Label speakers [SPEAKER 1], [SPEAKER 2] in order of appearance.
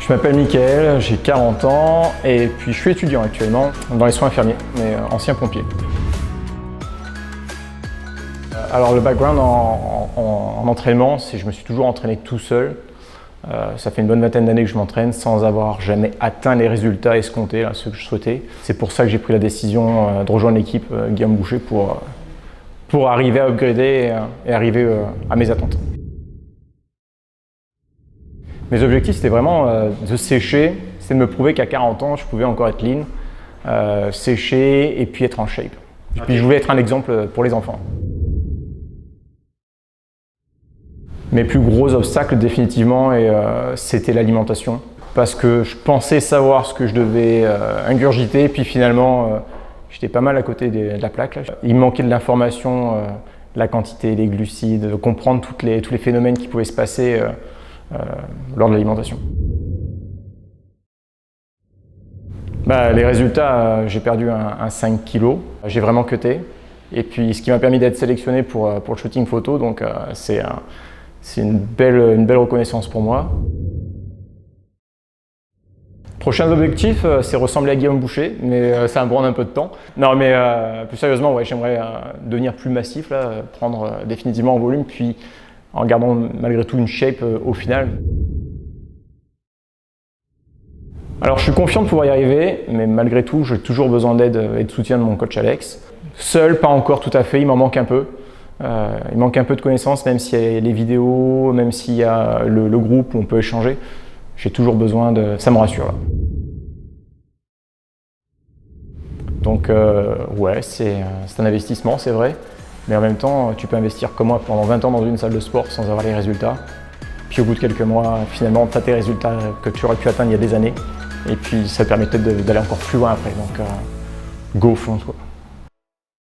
[SPEAKER 1] Je m'appelle Mickaël, j'ai 40 ans et puis je suis étudiant actuellement dans les soins infirmiers, mais ancien pompier. Alors le background en entraînement, c'est que je me suis toujours entraîné tout seul. Ça fait une bonne vingtaine d'années que je m'entraîne sans avoir jamais atteint les résultats escomptés, là, ceux que je souhaitais. C'est pour ça que j'ai pris la décision de rejoindre l'équipe Guillaume Boucher pour arriver à upgrader et arriver à mes attentes. Mes objectifs, c'était vraiment de sécher, c'est de me prouver qu'à 40 ans, je pouvais encore être lean, sécher et puis être en shape. Et puis je voulais être un exemple pour les enfants. Mes plus gros obstacles définitivement, c'était l'alimentation. Parce que je pensais savoir ce que je devais ingurgiter, puis finalement, j'étais pas mal à côté de la plaque. Là. Il me manquait de l'information, la quantité, les glucides, de comprendre tous les phénomènes qui pouvaient se passer lors de l'alimentation. Les résultats, j'ai perdu un 5 kg, j'ai vraiment cuté. Et puis ce qui m'a permis d'être sélectionné pour le shooting photo, donc c'est une belle reconnaissance pour moi. Prochains objectifs, c'est ressembler à Guillaume Boucher, mais ça va me prendre un peu de temps. Non, mais plus sérieusement, ouais, j'aimerais devenir plus massif, là, prendre définitivement en volume, puis en gardant malgré tout une shape au final. Alors je suis confiant de pouvoir y arriver, mais malgré tout, j'ai toujours besoin d'aide et de soutien de mon coach Alex. Seul, pas encore tout à fait, il m'en manque un peu. Il manque un peu de connaissances, même s'il y a les vidéos, même s'il y a le groupe où on peut échanger. J'ai toujours besoin de... ça me rassure là. Donc ouais, c'est un investissement, c'est vrai. Mais en même temps, tu peux investir comme moi pendant 20 ans dans une salle de sport sans avoir les résultats. Puis au bout de quelques mois, finalement, tu as tes résultats que tu aurais pu atteindre il y a des années. Et puis ça te permet peut-être d'aller encore plus loin après. Donc go au fond, quoi.